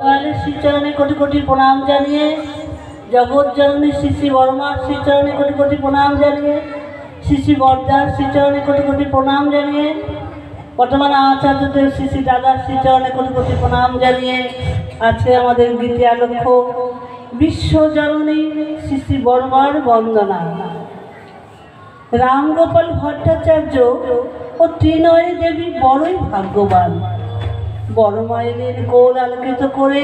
দয়ালের শ্রীচরণে কোটি কোটি প্রণাম জানিয়ে, জগৎ জননী শ্রী শ্রী বর্মার শ্রীচরণে কোটি কোটি প্রণাম জানিয়ে, শ্রী শ্রী বর্দার শ্রীচরণে কোটি কোটি প্রণাম জানিয়ে, বর্তমান আচার্যদেব শ্রী শ্রী দাদার শ্রীচরণে কোটি কোটি প্রণাম জানিয়ে আজকে আমাদের গীতি আলক্ষ বিশ্বজননী শ্রী শ্রী বর্মার বন্দনা। রামগোপাল ভট্টাচার্য ও ত্রিনয়নী দেবী বড়ই ভাগ্যবান। বড় মায়ের কোল আলোকিত করে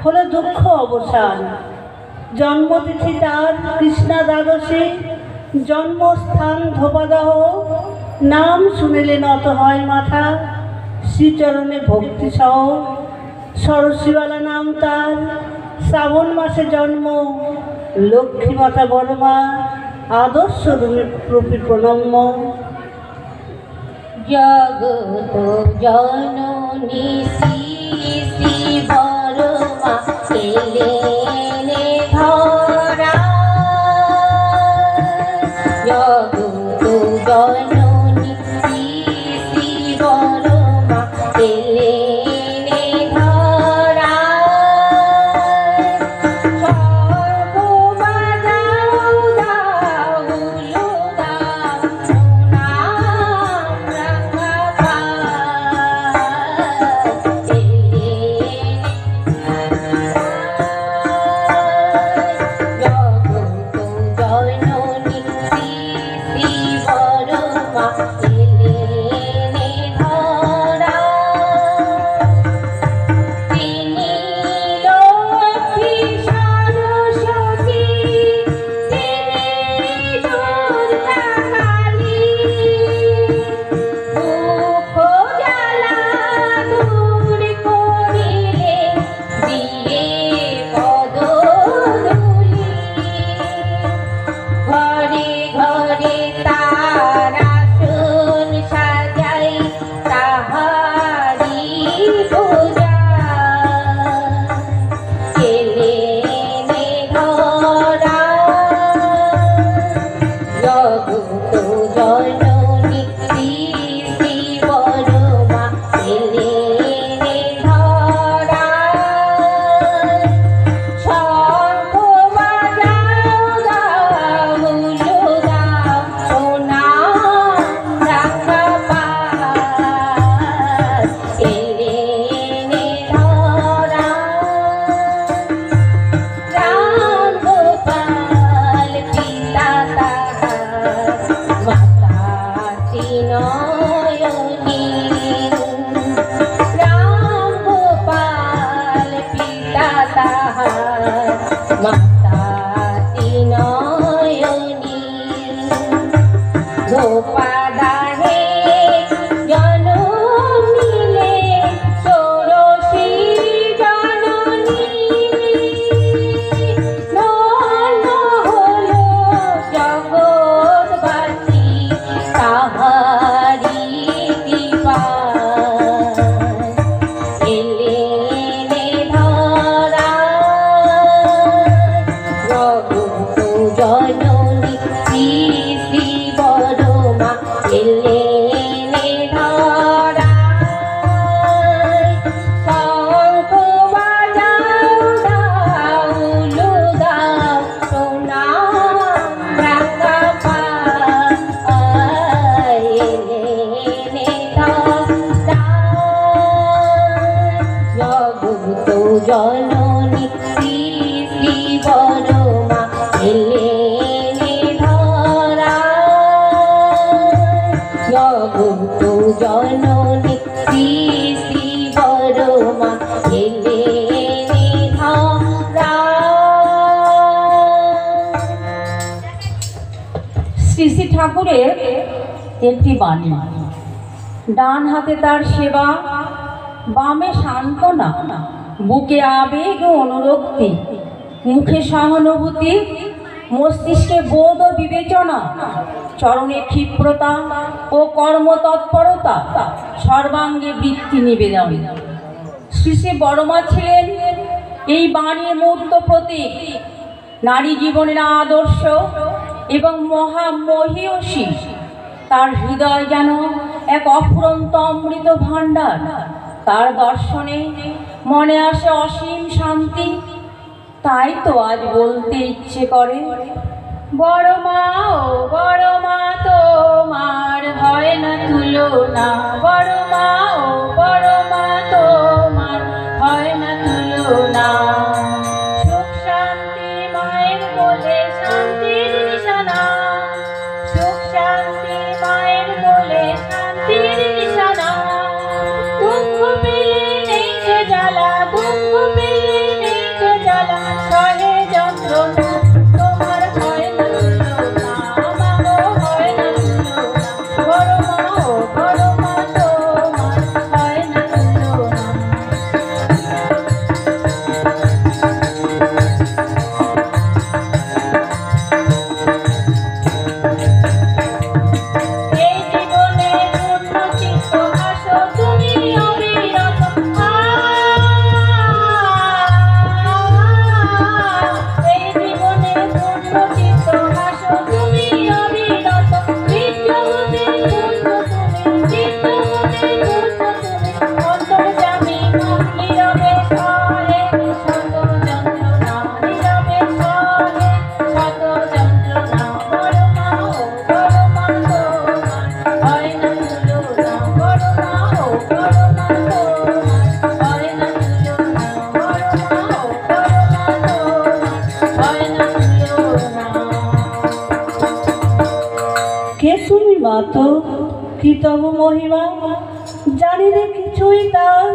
হলো দুঃখ অবসান। জন্মতিথি তার কৃষ্ণা দ্বাদশী, জন্মস্থান ধোপাদাহ। নাম শুনিলে নত হয় মাথা, শ্রীচরণে ভক্তি সহ। সরস্বীবালা নাম তার, শ্রাবণ মাসে জন্ম। লক্ষ্মীমাতা বর্মা আদর্শ রূপী প্রণম্য। জগত জননী শ্রী শ্রী বর্মা এলেন ধরা। জগত জননী শ্রী শ্রী বর্মা এলেন ধরা। জননী শ্রী শ্রী বর্মা এলেন ধরা। জগত জননী শ্রী শ্রী বর্মা এলেন ধরা। শ্রী শ্রী ঠাকুরের একটি বাণী। ডান হাতে তার সেবা, বামে সান্ত্বনা, বুকে আবেগ ও অনুরক্তি, মুখে সহানুভূতি, মস্তিষ্কে বোধ ও বিবেচনা, চরণে ক্ষিপ্রতা ও কর্মতৎপরতা, সর্বাঙ্গে বৃত্তি নিবেদন। শ্রী শ্রী বর্মা ছিলেন এই বাণীর মূর্ত প্রতীক। নারী জীবনের আদর্শ এবং মহামহীয়সী। তার হৃদয় যেন এক অফুরন্ত অমৃত ভাণ্ডার। তার দর্শনে মনে আসে অসীম শান্তি। তাই তো আজ বলতে ইচ্ছে করে, বড় মা ও বড় মা তোমার হয় না তুলনা, বড় মা ও বড় মা তোমার হয় না তুলনা। সুখ শান্তি মায়ের কোলে শান্তির নিশানা, সুখ শান্তি মায়ের কোলে শান্তির নিশানা। দুঃখ পেলে নেই যে জ্বালা, দুঃখ পেলে নেই যে জ্বালা, সহে যন্ত্রণা তোমার হয় না তুলনা, মাগো হয় না তুলনা। বড় মা ও বড় মা তোমার হয় না তুলনা। এই জীবনে পূর্ণ চিত্ত হাসো তুমি অবিরত, এই জীবনে পূর্ণ চিত্ত হাসো তুমি অবিরত। বিশ্বজগতে পূর্ণ তুমি, বিশ্বজগতে পূর্ণ তুমি, অন্তর্যামী মা নীরবে সহে শত যন্ত্রণা, নীরবে সহে শত যন্ত্রণা। বড় মা ও বড় মা তোমার হয় না তুলনা, বড় মা ও বড় মা তোমার হয় না তুলনা, বড় মা ও বড় মা তোমার হয় না তুলনা। কে তুমি মা তো, কি তব মহিমা, জানি রে কিছুই তার,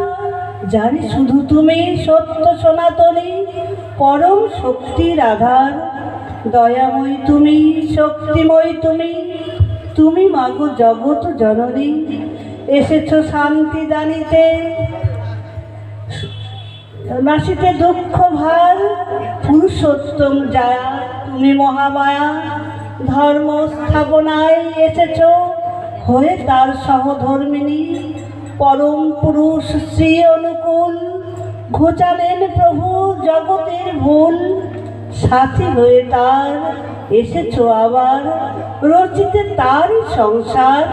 জানি শুধু তুমি সত্য সনাতনী, পরম শক্তির আধার। দয়াময়ী তুমি, শক্তিময়ী তুমি, তুমি মাগো জগৎ জননী। এসেছো শান্তি দানিতে, নাসিতে দুঃখ ভার, পুরুষোত্তম যায়া তুমি মহামায়া। ধর্ম স্থাপনায় এসেছো হয়ে তার সহধর্মিনী, পরম পুরুষ শ্রী অনুকূল, ঘোচালেন প্রভু জগতের ভুল। সাথী হয়ে তার এসেছো আবার, রচিতে তারই সংসার।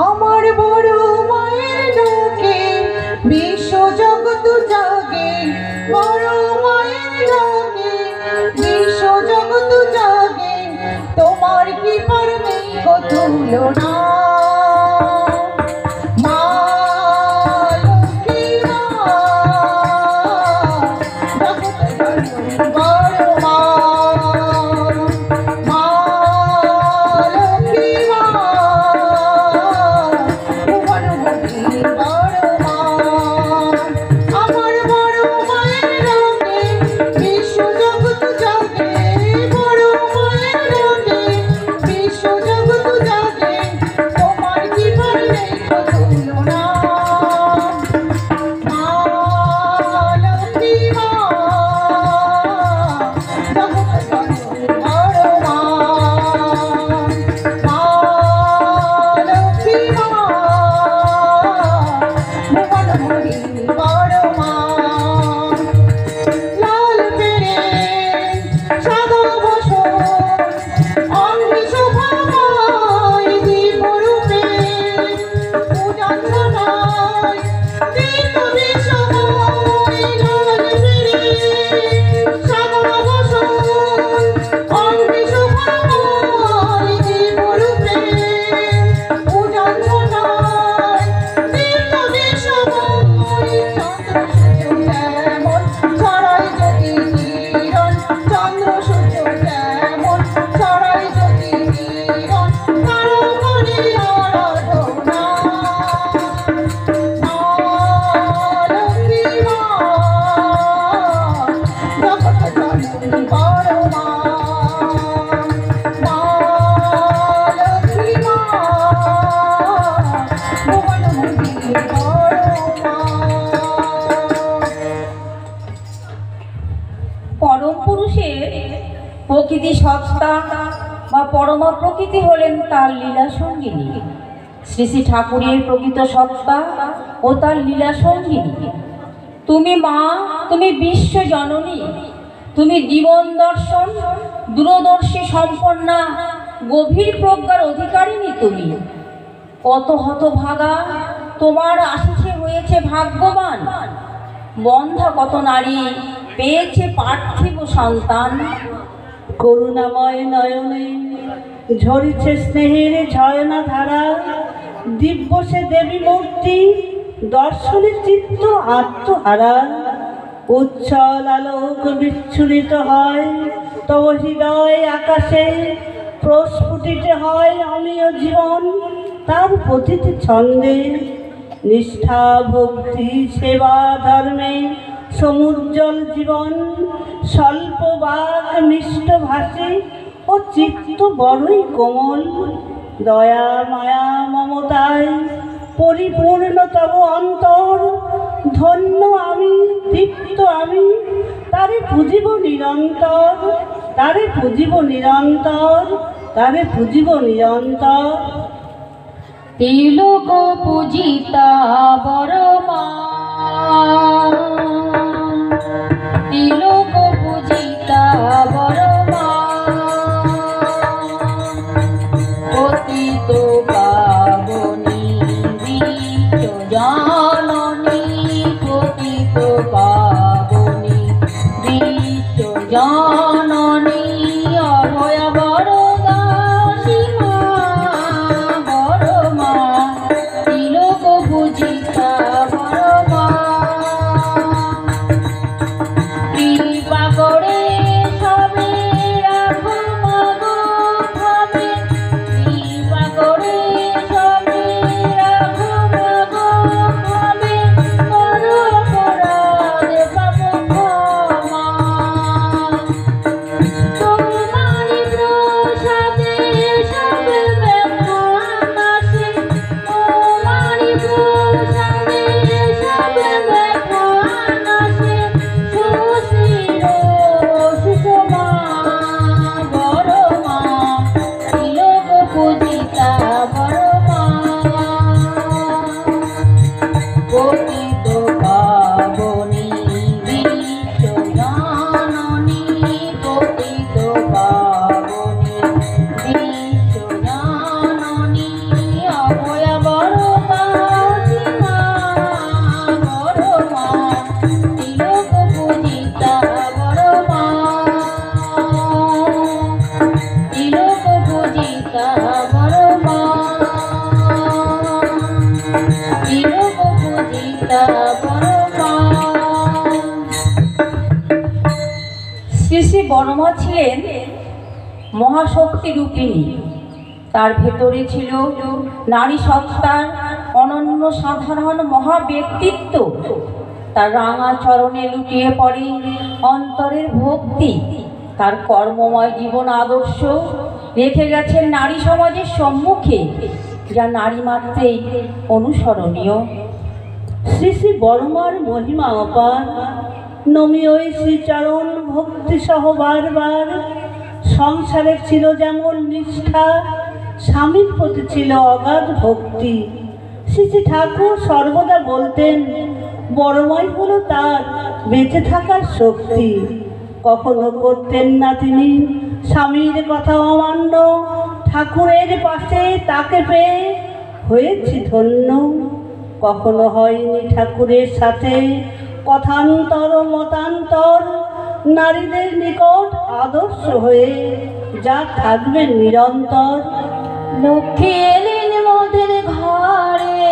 আমার বড় মায়ের ডাকে বিশ্ব জগৎ জাগে, বড় মায়ের ডাকে বিশ্ব জগৎ জাগে, তোমার কৃপার নেই গো তুলনা। মা লক্ষ্মী মা, জগৎ জননী বড় মা, মা লক্ষ্মী মা, ভুবনময়ী বড় মা। আমার বড় মায়ের ডাকে বিশ্ব জগৎ জাগে, বড় মায়ের ডাকে বিশ্ব জগৎ জাগে, তোমার কৃপার নেই গো তুলনা। মা লক্ষ্মী মা, জগৎ জননী বড় মা, মা লক্ষ্মী মা, ভুবনময়ী বড় মা। লাল পেরে সাদা বসন অঙ্গে শোভাময় দীপরূপে, পূজার ছটায় দীপ বিষময়। লাল পেরে সাদা বসন অঙ্গে শোভাময় দীপরূপে, পূজার ছটায় দীপ বিষময়। চন্দ্র সূর্য যেমন ছড়ায় জ্যোতি কিরণ, চন্দ্র সূর্য যেমন ছড়ায় জ্যোতি কিরণ, কারো করি আরাধনা। মা লক্ষ্মী মা, জগৎ জননী বড় মা, মা লক্ষ্মী মা, ভুবনময়ী বড় মা। পরম পুরুষের প্রকৃতি সত্তা বা পরমা প্রকৃতি হলেন তার লীলা সঙ্গিনী। শ্রী শ্রী ঠাকুরের প্রকৃত সত্তা ও তার লীলা সঙ্গিনী। তুমি মা, তুমি বিশ্ব জননী, তুমি জীবন দর্শন দূরদর্শী সম্পন্না, গভীর প্রজ্ঞার অধিকারিণী তুমি। কত হতভাগা তোমার আশিসে হয়েছে ভাগ্যবান। বন্ধা কত নারী পেয়েছে পার্থিব সন্তান। করুণাময় নয়নে ঝরিছে স্নেহের ঝয়না ধারা, দিব্য সে দেবী মূর্তি দর্শনে চিত্ত আত্মহারা। উচ্ছল আলোক বিচ্ছুরিত হয় তব হৃদয় আকাশে, প্রস্ফুটিত হয় অমীয় জীবন তার প্রতিটি ছন্দে। নিষ্ঠা ভক্তি সেবা ধর্মে সমুজ্জ্বল জীবন, স্বল্প বাক মিষ্ট ভাষে ও চিত্ত বড়ই কোমল। দয়া মায়া মমতায় পরিপূর্ণ তব অন্তর, ধন্য আমি তৃপ্ত আমি তারে পুজিব নিরন্তর, তারে পুজিব নিরন্তর, তারে পুজিব নিরন্তর। তিলক পূজিতা বড় মা, তিলক পূজিতা বড় মা, পতিত পাবনী বিশ্ব জননী, পতিত পাবনী বিশ্ব জননী, অভয়া বড় দাসী মা, বড় মা, তিলক পূজিতা বড় মা। কৃপা করে সবে রাখো মাগো ভাবে, কৃপা করে সবে রাখো মাগো ভাবে, বড় অপরাধ পাবো ক্ষমা। তোমারি প্রসাদে সবে ব্যথা নাশে, তোমারি প্রসাদে সবে ব্যথা নাশে, সুশীল সুষমা বড় মা, তিলক পূজিতা বড় মা। পতিত পাবনী বিশ্ব জননী, পতিত পাবনী বিশ্ব জননী, অভয়া বড় দাসী মা, বড় মা, তিলক পূজিতা বড় মা, তিলক পূজিতা বড় মা, তিলক পূজিতা বড় মা। শ্রী শ্রী বড়মা ছিলেন মহাশক্তি রূপিণী। তার ভেতরে ছিল নারী সত্তার অনন্য সাধারণ মহা ব্যক্তিত্ব। তার রাঙা চরণে লুটিয়ে পড়ে অন্তরের ভক্তি। তার কর্মময় জীবন আদর্শ রেখে গেছেন নারী সমাজের সম্মুখে, যা নারী মাত্রেই অনুসরণীয়। শ্রী শ্রী বড়মার মহিমা অপার, নমি ওই শ্রীচরণ ভক্তি সহ বারবার। সংসারে ছিল যেমন নিষ্ঠা, স্বামীর প্রতি ছিল অগাধ ভক্তি। শ্রী শ্রী ঠাকুর সর্বদা বলতেন, বড়মাই হলো তার বেঁচে থাকার শক্তি। কখনো করতেন না তিনি স্বামীর কথা অমান্য, ঠাকুরের পাশে তাকে পেয়ে হয়েছি ধন্য। কখনো হয়নি ঠাকুরের সাথে কথান্তর মতান্তর, নারীদের নিকট আদর্শ হয়ে যা থাকবে নিরন্তর। লক্ষ্মী এলেন মোদের ঘরে,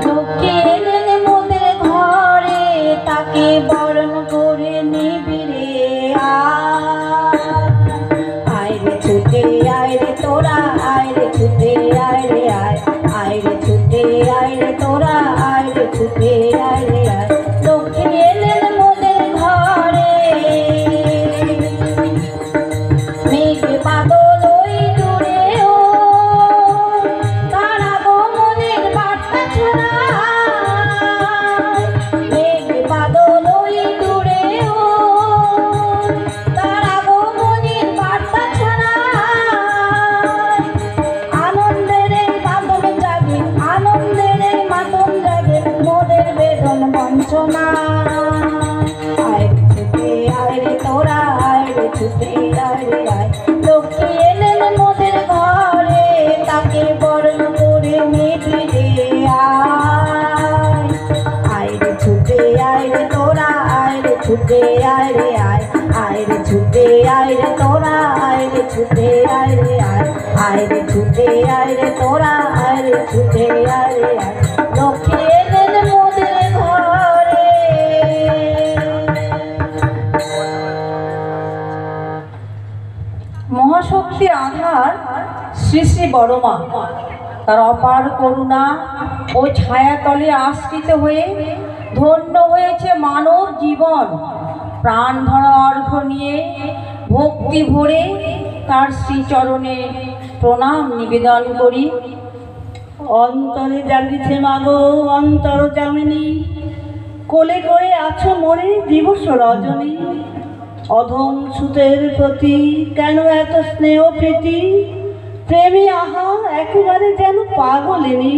লক্ষ্মী এলেন মোদের ঘরে, তাকে বরণ করে নিবিড়ে আয় রে ছুটে আয় রে তোরা, আয় রে ছুটে আয় রে আয়, আয় রে ছুটে আয় রে তোরা, আয় রে ছুটে আয় রে আয়। লক্ষ্মী এলেন মোদের ঘরে, মেঘ বাদল ওই দূরে ও, তারা গো মনের বার্তা ছড়ায়। মেঘ বাদল ওই দূরে ও, তারা গো মনের বার্তা ছড়ায়। আনন্দের এই মাতম জাগে, আনন্দের এই মাতম জাগে, মোদের বেদন বঞ্চনা। আয় রে ছুটে আয় রে তোরা, আয় রে ছুটে আয় রে আয়। লক্ষ্মী এলেন মোদের ঘরে, তাকে বরণ করে নিবিড়ে আয়, আয় রে আয় রে তোরা আয় রে ছুটে আয় রে আয় রে ছুটে আয় রে তোরা আয় রে ছুটে আয় রে আয় রে ছুটে আয় রে তোরা আয় রে ছুটে আয় রে লক্ষ্মী এলেন মোদের ঘরে। মহাশক্তির আধার শ্রী শ্রী বড়মা তার অপার করুণা ও ছায়াতলে আশ্রিত হয়ে ধন্য হয়েছে মানব জীবন। প্রাণ ভরা অর্ঘ্য নিয়ে ভক্তি ভরে তার শ্রীচরণে প্রণাম নিবেদন করি। অন্তরে জাগিছে মাগো অন্তর জামিনী, কোলে করে আছো মরে দিবস রজনী। অধম সুতের প্রতি কেন এত স্নেহ প্রীতি, প্রেমী আহা একেবারে যেন পাগলিনী।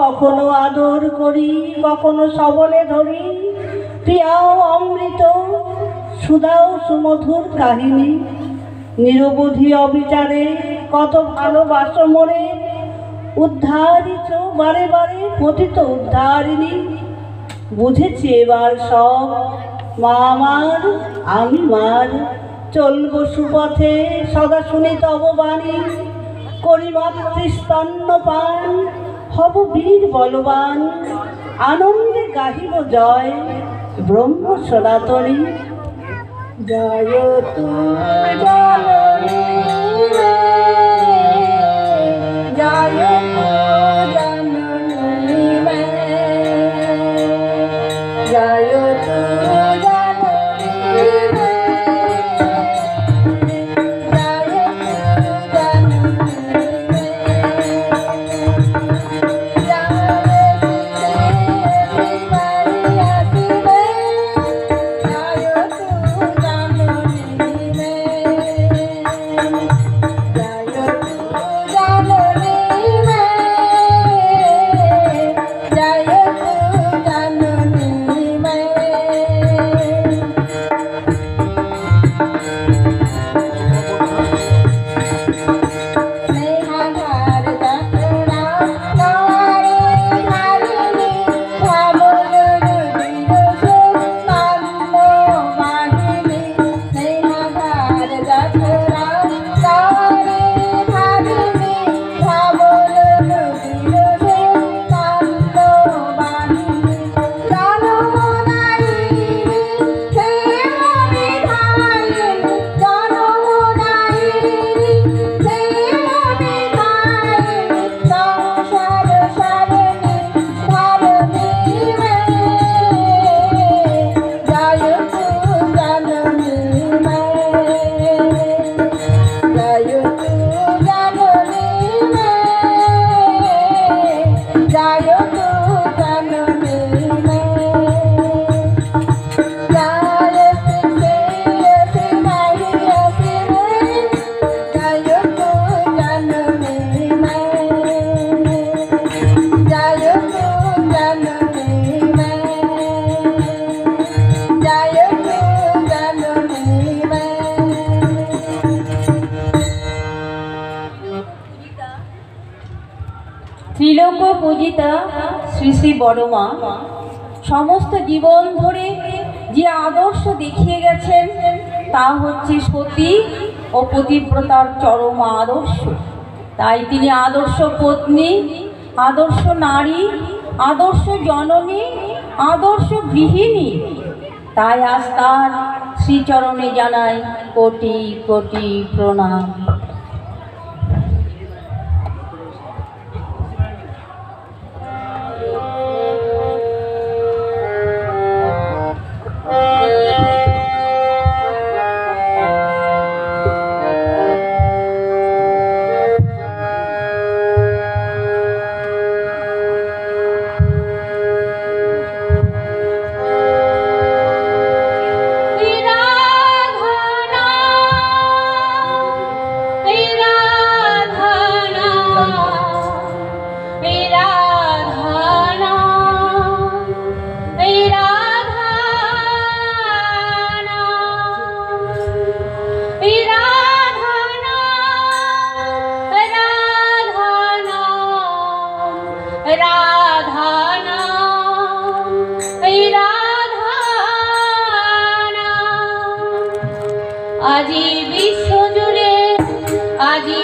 কখনো আদর করি কখনো সবলে ধরি, প্রিয়াও অমৃত সুধাও সুমধুর কাহিনী। নিরবধি অবিচারে কত ভালোবাসো মোরে, উদ্ধারিত বারে বারে পতিত উদ্ধারিণী। বুঝেছি এবার সব মা আমার আমি মার, চলবো সুপথে সদা শুনি তব বাণী। করি মাতৃস্তন্য পান হব বীর বলবান, আনন্দে গাহিব জয় ব্রহ্ম সনাতনী। জয় তু জননী জয় জননী জয় তু ত্রিলোক পূজিতা শ্রী শ্রী বড়মা সমস্ত জীবন ধরে যে আদর্শ দেখিয়ে গেছেন তা হচ্ছে সতী ও পতিব্রতার চরম আদর্শ। তাই তিনি আদর্শ পত্নী, আদর্শ নারী, আদর্শ জননী, আদর্শ গৃহিণী। তাই আজ তার শ্রীচরণে জানাই কোটি কোটি প্রণাম। আজি বিশ্বজুড়ে আজি